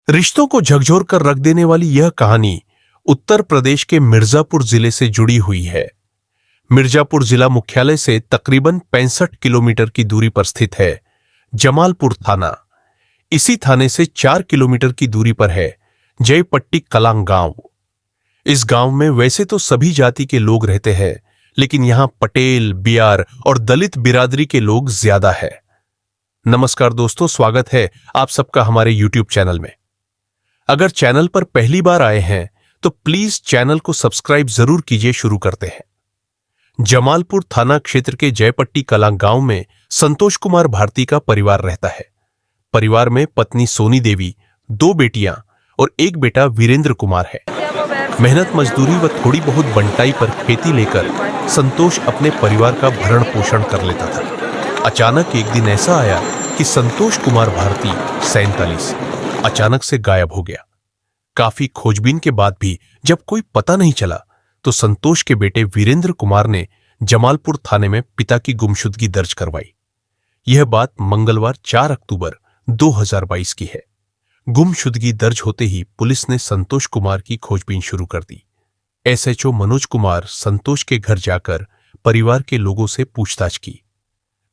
रिश्तों को झकझोर कर रख देने वाली यह कहानी उत्तर प्रदेश के मिर्जापुर जिले से जुड़ी हुई है। मिर्जापुर जिला मुख्यालय से तकरीबन 65 किलोमीटर की दूरी पर स्थित है जमालपुर थाना। इसी थाने से 4 किलोमीटर की दूरी पर है जयपट्टी कलां गांव। इस गांव में वैसे तो सभी जाति के लोग रहते हैं, लेकिन यहां पटेल, बियार और दलित बिरादरी के लोग ज्यादा है। नमस्कार दोस्तों, स्वागत है आप सबका हमारे YouTube चैनल में। अगर चैनल पर पहली बार आए हैं तो प्लीज चैनल को सब्सक्राइब जरूर कीजिए। शुरू करते हैं। जमालपुर थाना क्षेत्र के जयपट्टी कलां गांव में संतोष कुमार भारती का परिवार रहता है। परिवार में पत्नी सोनी देवी, 2 बेटियां और 1 बेटा वीरेंद्र कुमार है। मेहनत मजदूरी व थोड़ी बहुत बंटाई पर खेती लेकर संतोष अपने परिवार का भरण पोषण कर लेता था। अचानक एक दिन ऐसा आया कि संतोष कुमार भारती 47 अचानक से गायब हो गया। काफी खोजबीन के बाद भी जब कोई पता नहीं चला तो संतोष के बेटे वीरेंद्र कुमार ने जमालपुर थाने में पिता की गुमशुदगी दर्ज करवाई। यह बात मंगलवार 4 अक्टूबर 2022 की है। गुमशुदगी दर्ज होते ही पुलिस ने संतोष कुमार की खोजबीन शुरू कर दी। एसएचओ मनोज कुमार संतोष के घर जाकर परिवार के लोगों से पूछताछ की।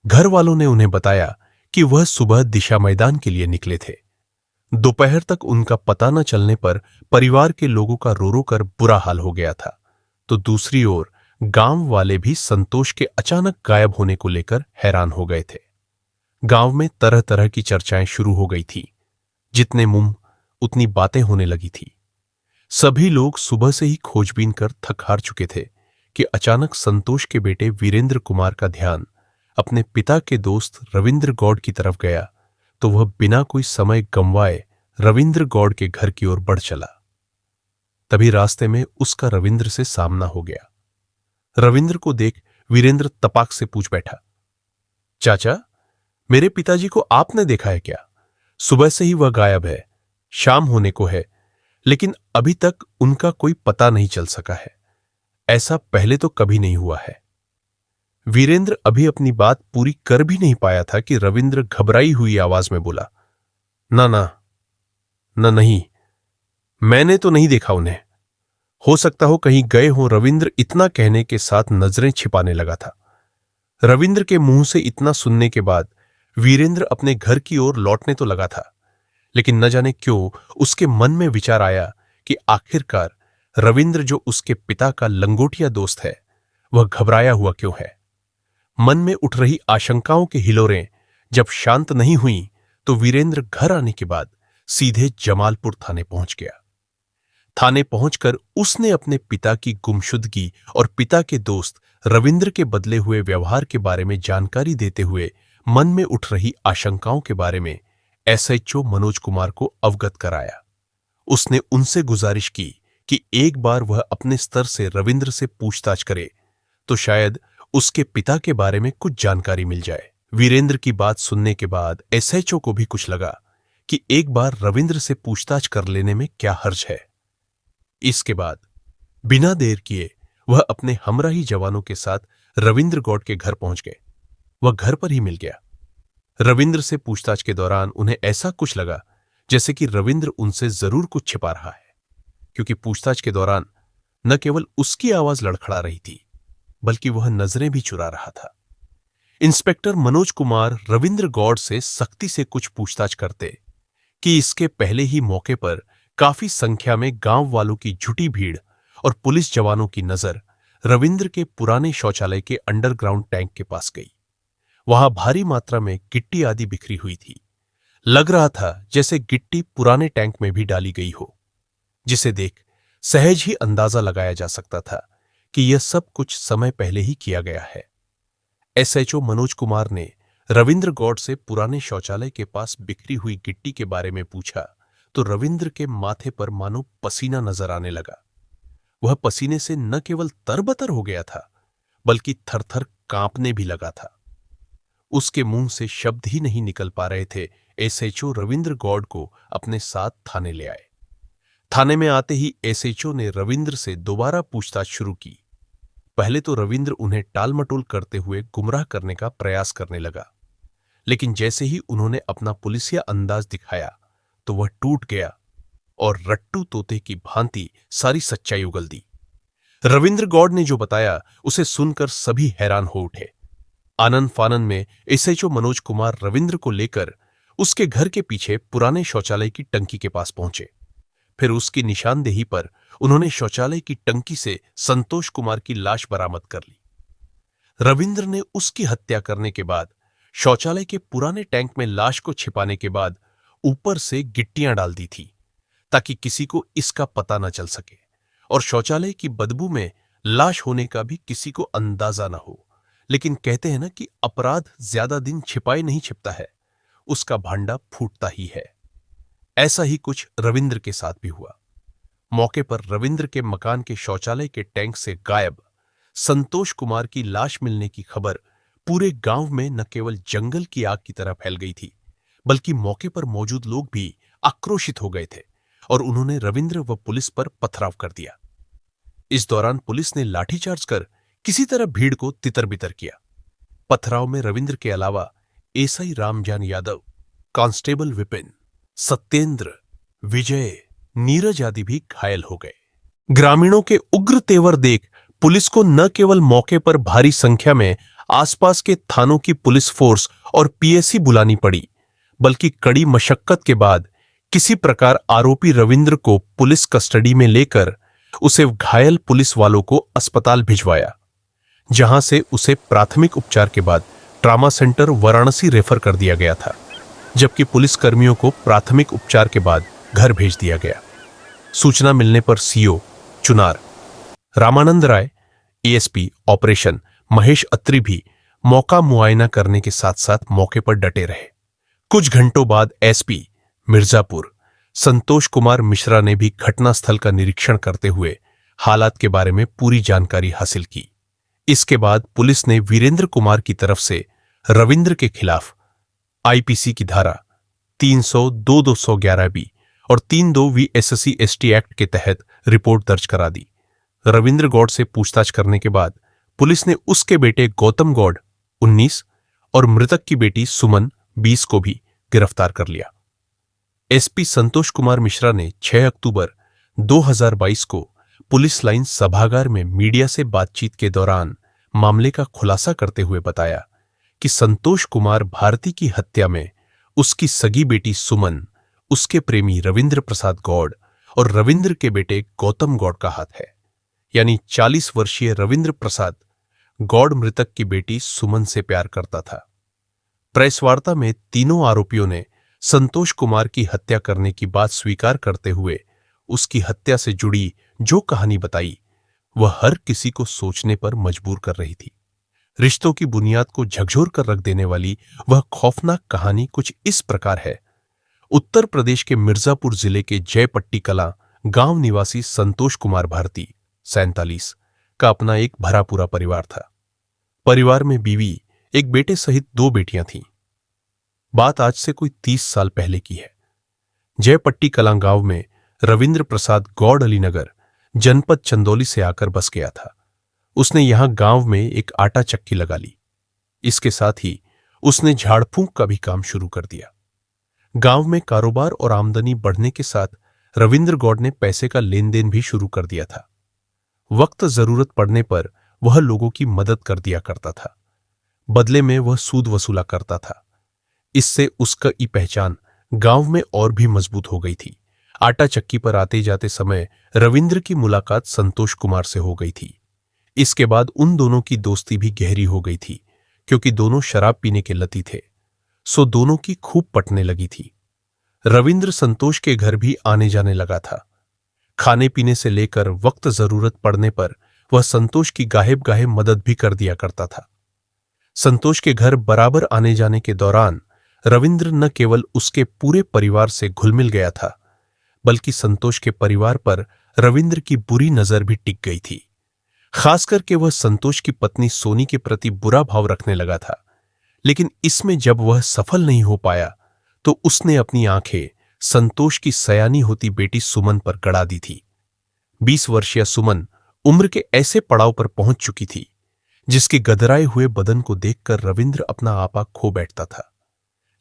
घर वालों ने उन्हें बताया कि वह सुबह दिशा मैदान के लिए निकले थे। दोपहर तक उनका पता न चलने पर परिवार के लोगों का रो रो कर बुरा हाल हो गया था। तो दूसरी ओर गांव वाले भी संतोष के अचानक गायब होने को लेकर हैरान हो गए थे। गांव में तरह तरह की चर्चाएं शुरू हो गई थी। जितने मुंह उतनी बातें होने लगी थी। सभी लोग सुबह से ही खोजबीन कर थक हार चुके थे कि अचानक संतोष के बेटे वीरेंद्र कुमार का ध्यान अपने पिता के दोस्त रविंद्र गौड़ की तरफ गया तो वह बिना कोई समय गंवाए रविंद्र गौड़ के घर की ओर बढ़ चला। तभी रास्ते में उसका रविंद्र से सामना हो गया। रविंद्र को देख वीरेंद्र तपाक से पूछ बैठा, चाचा, मेरे पिताजी को आपने देखा है क्या? सुबह से ही वह गायब है, शाम होने को है, लेकिन अभी तक उनका कोई पता नहीं चल सका है। ऐसा पहले तो कभी नहीं हुआ है। वीरेंद्र अभी अपनी बात पूरी कर भी नहीं पाया था कि रविंद्र घबराई हुई आवाज में बोला, नहीं, मैंने तो नहीं देखा उन्हें। हो सकता हो कहीं गए हो। रविंद्र इतना कहने के साथ नजरें छिपाने लगा था। रविंद्र के मुंह से इतना सुनने के बाद वीरेंद्र अपने घर की ओर लौटने तो लगा था, लेकिन न जाने क्यों उसके मन में विचार आया कि आखिरकार रविंद्र जो उसके पिता का लंगोटिया दोस्त है, वह घबराया हुआ क्यों है। मन में उठ रही आशंकाओं के हिलोरें जब शांत नहीं हुई तो वीरेंद्र घर आने के बाद सीधे जमालपुर थाने पहुंच गया। थाने पहुंचकर उसने अपने पिता की गुमशुदगी और पिता के दोस्त रविंद्र के बदले हुए व्यवहार के बारे में जानकारी देते हुए मन में उठ रही आशंकाओं के बारे में एसएचओ मनोज कुमार को अवगत कराया। उसने उनसे गुजारिश की कि एक बार वह अपने स्तर से रविंद्र से पूछताछ करे तो शायद उसके पिता के बारे में कुछ जानकारी मिल जाए। वीरेंद्र की बात सुनने के बाद एसएचओ को भी कुछ लगा कि एक बार रविंद्र से पूछताछ कर लेने में क्या हर्ज है। इसके बाद बिना देर किए वह अपने हमराही जवानों के साथ रविंद्र गौड़ के घर पहुंच गए। वह घर पर ही मिल गया। रविंद्र से पूछताछ के दौरान उन्हें ऐसा कुछ लगा जैसे कि रविंद्र उनसे जरूर कुछ छिपा रहा है, क्योंकि पूछताछ के दौरान न केवल उसकी आवाज लड़खड़ा रही थी बल्कि वह नजरें भी चुरा रहा था। इंस्पेक्टर मनोज कुमार रविंद्र गौड़ से सख्ती से कुछ पूछताछ करते कि इसके पहले ही मौके पर काफी संख्या में गांव वालों की जुटी भीड़ और पुलिस जवानों की नजर रविंद्र के पुराने शौचालय के अंडरग्राउंड टैंक के पास गई। वहां भारी मात्रा में गिट्टी आदि बिखरी हुई थी। लग रहा था जैसे गिट्टी पुराने टैंक में भी डाली गई हो, जिसे देख सहज ही अंदाजा लगाया जा सकता था कि यह सब कुछ समय पहले ही किया गया है। एसएचओ मनोज कुमार ने रविंद्र गौड़ से पुराने शौचालय के पास बिखरी हुई गिट्टी के बारे में पूछा तो रविंद्र के माथे पर मानो पसीना नजर आने लगा। वह पसीने से न केवल तरबतर हो गया था बल्कि थरथर कांपने भी लगा था। उसके मुंह से शब्द ही नहीं निकल पा रहे थे। एसएचओ रविंद्र गौड़ को अपने साथ थाने ले आए। थाने में आते ही एसएचओ ने रविंद्र से दोबारा पूछताछ शुरू की। पहले तो रविंद्र उन्हें टालमटोल करते हुए गुमराह करने का प्रयास करने लगा, लेकिन जैसे ही उन्होंने अपना पुलिसिया अंदाज दिखाया तो वह टूट गया और रट्टू तोते की भांति सारी सच्चाई उगल दी। रविंद्र गौड़ ने जो बताया उसे सुनकर सभी हैरान हो उठे। आनन फानन में एसएचओ मनोज कुमार रविंद्र को लेकर उसके घर के पीछे पुराने शौचालय की टंकी के पास पहुंचे। फिर उसकी निशानदेही पर उन्होंने शौचालय की टंकी से संतोष कुमार की लाश बरामद कर ली। रविंद्र ने उसकी हत्या करने के बाद शौचालय के पुराने टैंक में लाश को छिपाने के बाद ऊपर से गिट्टियां डाल दी थी ताकि किसी को इसका पता न चल सके और शौचालय की बदबू में लाश होने का भी किसी को अंदाजा न हो। लेकिन कहते हैं ना कि अपराध ज्यादा दिन छिपाए नहीं छिपता है, उसका भांडा फूटता ही है। ऐसा ही कुछ रविंद्र के साथ भी हुआ। मौके पर रविंद्र के मकान के शौचालय के टैंक से गायब संतोष कुमार की लाश मिलने की खबर पूरे गांव में न केवल जंगल की आग की तरह फैल गई थी, बल्कि मौके पर मौजूद लोग भी आक्रोशित हो गए थे और उन्होंने रविंद्र व पुलिस पर पथराव कर दिया। इस दौरान पुलिस ने लाठीचार्ज कर किसी तरह भीड़ को तितर-बितर किया। पथराव में रविंद्र के अलावा एसआई रामजान यादव, कांस्टेबल विपिन, सत्येंद्र, विजय, नीरज आदि भी घायल हो गए। ग्रामीणों के उग्र तेवर देख पुलिस को न केवल मौके पर भारी संख्या में आसपास के थानों की पुलिस फोर्स और पीएसी बुलानी पड़ी, बल्कि कड़ी मशक्कत के बाद किसी प्रकार आरोपी रविंद्र को पुलिस कस्टडी में लेकर उसे घायल पुलिस वालों को अस्पताल भिजवाया, जहां से उसे प्राथमिक उपचार के बाद ट्रामा सेंटर वाराणसी रेफर कर दिया गया था, जबकि पुलिस कर्मियों को प्राथमिक उपचार के बाद घर भेज दिया गया। सूचना मिलने पर सीओ चुनार रामानंद राय, एएसपी ऑपरेशन महेश अत्री भी मौका मुआयना करने के साथ साथ मौके पर डटे रहे। कुछ घंटों बाद एसपी मिर्जापुर संतोष कुमार मिश्रा ने भी घटनास्थल का निरीक्षण करते हुए हालात के बारे में पूरी जानकारी हासिल की। इसके बाद पुलिस ने वीरेंद्र कुमार की तरफ से रविंद्र के खिलाफ आईपीसी की धारा 302-211 बी और 32 SC ST एक्ट के तहत रिपोर्ट दर्ज करा दी। रविंद्र गौड़ से पूछताछ करने के बाद पुलिस ने उसके बेटे गौतम गौड़ 19 और मृतक की बेटी सुमन 20 को भी गिरफ्तार कर लिया। एसपी संतोष कुमार मिश्रा ने 6 अक्टूबर 2022 को पुलिस लाइन सभागार में मीडिया से बातचीत के दौरान मामले का खुलासा करते हुए बताया कि संतोष कुमार भारती की हत्या में उसकी सगी बेटी सुमन, उसके प्रेमी रविंद्र प्रसाद गौड़ और रविंद्र के बेटे गौतम गौड़ का हाथ है। यानी 40 वर्षीय रविंद्र प्रसाद गौड़ मृतक की बेटी सुमन से प्यार करता था। प्रेस वार्ता में तीनों आरोपियों ने संतोष कुमार की हत्या करने की बात स्वीकार करते हुए उसकी हत्या से जुड़ी जो कहानी बताई वह हर किसी को सोचने पर मजबूर कर रही थी। रिश्तों की बुनियाद को झकझोर कर रख देने वाली वह खौफनाक कहानी कुछ इस प्रकार है। उत्तर प्रदेश के मिर्जापुर जिले के जयपट्टी कलां गांव निवासी संतोष कुमार भारती 47 का अपना एक भरा पूरा परिवार था। परिवार में बीवी, एक बेटे सहित 2 बेटियां थीं। बात आज से कोई 30 साल पहले की है। जयपट्टी कलां गांव में रविंद्र प्रसाद गौड़ अलीनगर जनपद चंदौली से आकर बस गया था। उसने यहां गांव में एक आटा चक्की लगा ली। इसके साथ ही उसने झाड़ फूंक का भी काम शुरू कर दिया। गांव में कारोबार और आमदनी बढ़ने के साथ रविंद्र गौड़ ने पैसे का लेन देन भी शुरू कर दिया था। वक्त जरूरत पड़ने पर वह लोगों की मदद कर दिया करता था, बदले में वह सूद वसूला करता था। इससे उसकी पहचान गांव में और भी मजबूत हो गई थी। आटा चक्की पर आते जाते समय रविंद्र की मुलाकात संतोष कुमार से हो गई थी। इसके बाद उन दोनों की दोस्ती भी गहरी हो गई थी, क्योंकि दोनों शराब पीने के लती थे, सो दोनों की खूब पटने लगी थी। रविंद्र संतोष के घर भी आने जाने लगा था। खाने पीने से लेकर वक्त जरूरत पड़ने पर वह संतोष की गाहेब गाहे मदद भी कर दिया करता था। संतोष के घर बराबर आने जाने के दौरान रविंद्र न केवल उसके पूरे परिवार से घुल मिल गया था, बल्कि संतोष के परिवार पर रविंद्र की बुरी नजर भी टिक गई थी। खासकर के वह संतोष की पत्नी सोनी के प्रति बुरा भाव रखने लगा था। लेकिन इसमें जब वह सफल नहीं हो पाया तो उसने अपनी आंखें संतोष की सयानी होती बेटी सुमन पर गड़ा दी थी। 20 वर्षीय सुमन उम्र के ऐसे पड़ाव पर पहुंच चुकी थी जिसके गदराए हुए बदन को देखकर रविंद्र अपना आपा खो बैठता था।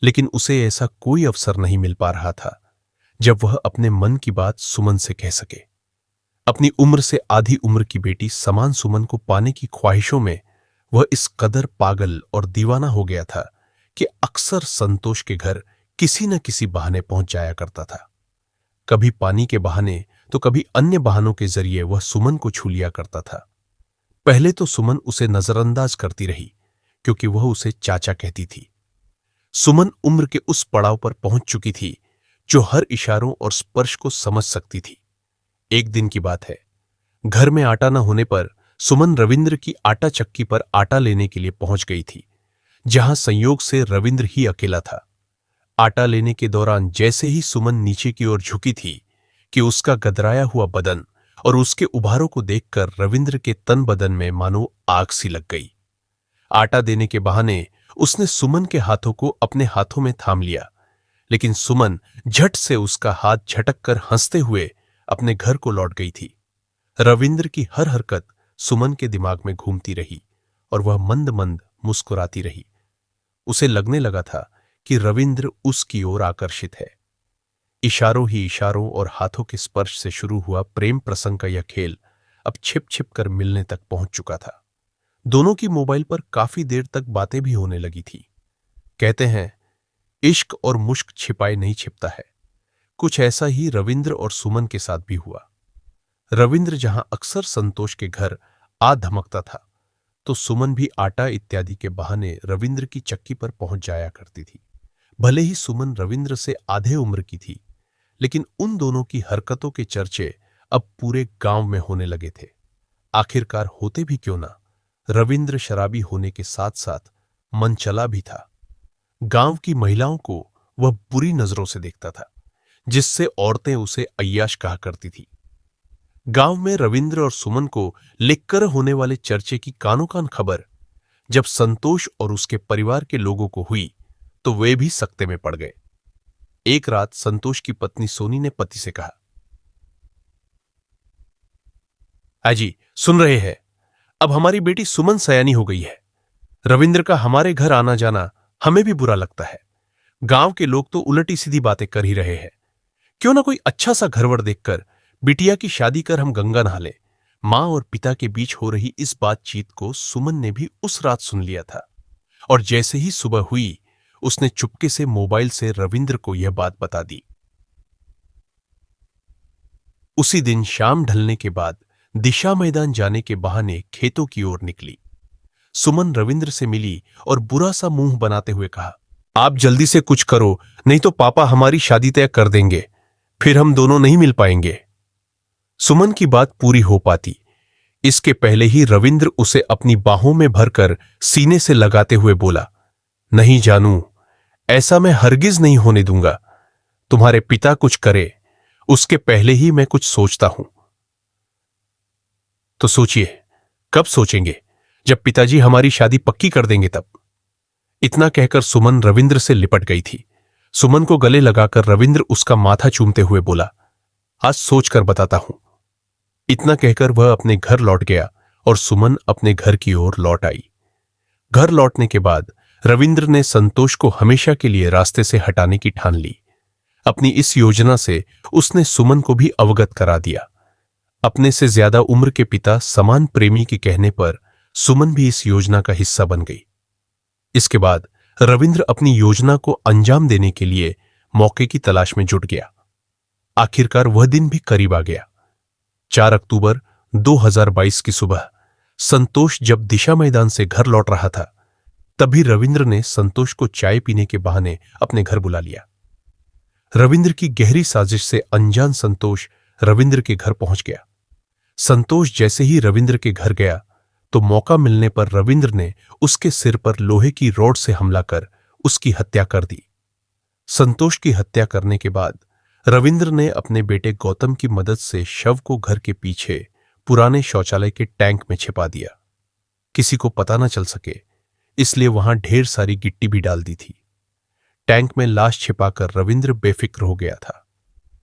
लेकिन उसे ऐसा कोई अवसर नहीं मिल पा रहा था जब वह अपने मन की बात सुमन से कह सके। अपनी उम्र से आधी उम्र की बेटी समान सुमन को पाने की ख्वाहिशों में वह इस कदर पागल और दीवाना हो गया था कि अक्सर संतोष के घर किसी न किसी बहाने पहुंच जाया करता था। कभी पानी के बहाने तो कभी अन्य बहानों के जरिए वह सुमन को छू लिया करता था। पहले तो सुमन उसे नजरअंदाज करती रही क्योंकि वह उसे चाचा कहती थी। सुमन उम्र के उस पड़ाव पर पहुंच चुकी थी जो हर इशारों और स्पर्श को समझ सकती थी। एक दिन की बात है, घर में आटा न होने पर सुमन रविंद्र की आटा चक्की पर आटा लेने के लिए पहुंच गई थी, जहां संयोग से रविंद्र ही अकेला था। आटा लेने के दौरान जैसे ही सुमन नीचे की ओर झुकी थी कि उसका गदराया हुआ बदन और उसके उभारों को देखकर रविंद्र के तन बदन में मानो आग सी लग गई। आटा देने के बहाने उसने सुमन के हाथों को अपने हाथों में थाम लिया, लेकिन सुमन झट से उसका हाथ झटक कर हंसते हुए अपने घर को लौट गई थी। रविंद्र की हर हरकत सुमन के दिमाग में घूमती रही और वह मंद मंद मुस्कुराती रही। उसे लगने लगा था कि रविंद्र उसकी ओर आकर्षित है। इशारों ही इशारों और हाथों के स्पर्श से शुरू हुआ प्रेम प्रसंग का यह खेल अब छिप छिप कर मिलने तक पहुंच चुका था। दोनों की मोबाइल पर काफी देर तक बातें भी होने लगी थी। कहते हैं, इश्क और मुश्क छिपाए नहीं छिपता है। कुछ ऐसा ही रविंद्र और सुमन के साथ भी हुआ। रविंद्र जहां अक्सर संतोष के घर आ धमकता था, तो सुमन भी आटा इत्यादि के बहाने रविंद्र की चक्की पर पहुंच जाया करती थी। भले ही सुमन रविंद्र से आधे उम्र की थी, लेकिन उन दोनों की हरकतों के चर्चे अब पूरे गांव में होने लगे थे। आखिरकार होते भी क्यों ना, रविंद्र शराबी होने के साथ साथ मनचला भी था। गांव की महिलाओं को वह बुरी नजरों से देखता था, जिससे औरतें उसे अय्याश कहा करती थी। गांव में रविंद्र और सुमन को लेकर होने वाले चर्चे की कानो कान खबर जब संतोष और उसके परिवार के लोगों को हुई, तो वे भी सकते में पड़ गए। एक रात संतोष की पत्नी सोनी ने पति से कहा, अजी सुन रहे हैं, अब हमारी बेटी सुमन सयानी हो गई है। रविंद्र का हमारे घर आना जाना हमें भी बुरा लगता है। गांव के लोग तो उलटी सीधी बातें कर ही रहे हैं। क्यों ना कोई अच्छा सा घरवर देखकर बिटिया की शादी कर हम गंगा नहा लें। मां और पिता के बीच हो रही इस बातचीत को सुमन ने भी उस रात सुन लिया था, और जैसे ही सुबह हुई उसने चुपके से मोबाइल से रविंद्र को यह बात बता दी। उसी दिन शाम ढलने के बाद दिशा मैदान जाने के बहाने खेतों की ओर निकली। सुमन रविंद्र से मिली और बुरा सा मुंह बनाते हुए कहा, आप जल्दी से कुछ करो, नहीं तो पापा हमारी शादी तय कर देंगे, फिर हम दोनों नहीं मिल पाएंगे। सुमन की बात पूरी हो पाती, इसके पहले ही रविंद्र उसे अपनी बाहों में भरकर सीने से लगाते हुए बोला, नहीं जानू, ऐसा मैं हरगिज नहीं होने दूंगा। तुम्हारे पिता कुछ करे उसके पहले ही मैं कुछ सोचता हूं। तो सोचिए, कब सोचेंगे? जब पिताजी हमारी शादी पक्की कर देंगे तब। इतना कहकर सुमन रविंद्र से लिपट गई थी। सुमन को गले लगाकर रविंद्र उसका माथा चूमते हुए बोला, आज सोचकर बताता हूं। इतना कहकर वह अपने घर लौट गया और सुमन अपने घर की ओर लौट आई। घर लौटने के बाद रविंद्र ने संतोष को हमेशा के लिए रास्ते से हटाने की ठान ली। अपनी इस योजना से उसने सुमन को भी अवगत करा दिया। अपने से ज्यादा उम्र के पिता समान प्रेमी के कहने पर सुमन भी इस योजना का हिस्सा बन गई। इसके बाद रविंद्र अपनी योजना को अंजाम देने के लिए मौके की तलाश में जुट गया। आखिरकार वह दिन भी करीब आ गया। 4 अक्टूबर 2022 की सुबह संतोष जब दिशा मैदान से घर लौट रहा था, तभी रविंद्र ने संतोष को चाय पीने के बहाने अपने घर बुला लिया। रविंद्र की गहरी साजिश से अनजान संतोष रविंद्र के घर पहुंच गया। संतोष जैसे ही रविंद्र के घर गया, तो मौका मिलने पर रविंद्र ने उसके सिर पर लोहे की रॉड से हमला कर उसकी हत्या कर दी। संतोष की हत्या करने के बाद रविंद्र ने अपने बेटे गौतम की मदद से शव को घर के पीछे पुराने शौचालय के टैंक में छिपा दिया। किसी को पता न चल सके, इसलिए वहां ढेर सारी गिट्टी भी डाल दी थी। टैंक में लाश छिपाकर रविंद्र बेफिक्र हो गया था।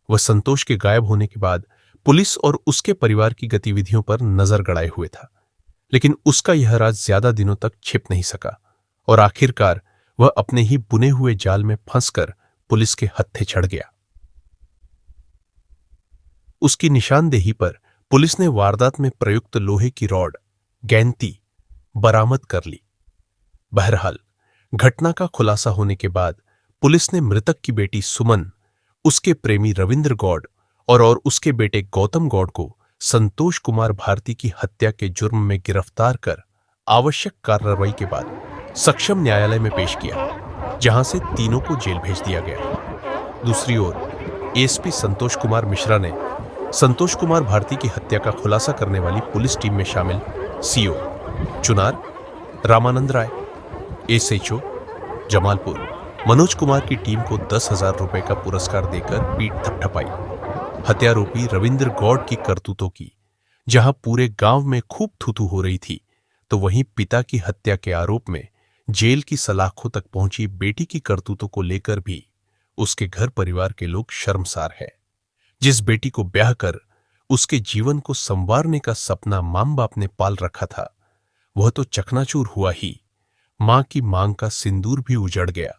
वह संतोष के गायब होने के बाद पुलिस और उसके परिवार की गतिविधियों पर नजर गड़ाए हुए था, लेकिन उसका यह राज ज्यादा दिनों तक छिप नहीं सका और आखिरकार वह अपने ही बुने हुए जाल में फंसकर पुलिस के हत्थे चढ़ गया। उसकी निशानदेही पर पुलिस ने वारदात में प्रयुक्त लोहे की रॉड गैंती बरामद कर ली। बहरहाल घटना का खुलासा होने के बाद पुलिस ने मृतक की बेटी सुमन, उसके प्रेमी रविंद्र गौड़ और उसके बेटे गौतम गौड़ को संतोष कुमार भारती की हत्या के जुर्म में गिरफ्तार कर आवश्यक कार्रवाई के बाद सक्षम न्यायालय में पेश किया, जहां से तीनों को जेल भेज दिया गया। दूसरी ओर एसपी संतोष कुमार मिश्रा ने संतोष कुमार भारती की हत्या का खुलासा करने वाली पुलिस टीम में शामिल सीओ चुनार रामानंद राय, एसएचओ जमालपुर मनोज कुमार की टीम को 10,000 रुपए का पुरस्कार देकर पीठ थपथपाई। हत्यारोपी रविंद्र गौड़ की करतूतों की जहां पूरे गांव में खूब थूथू हो रही थी, तो वहीं पिता की हत्या के आरोप में जेल की सलाखों तक पहुंची बेटी की करतूतों को लेकर भी उसके घर परिवार के लोग शर्मसार हैं। जिस बेटी को ब्याह कर उसके जीवन को संवारने का सपना मां बाप ने पाल रखा था, वह तो चकनाचूर हुआ ही, मां की मांग का सिंदूर भी उजड़ गया।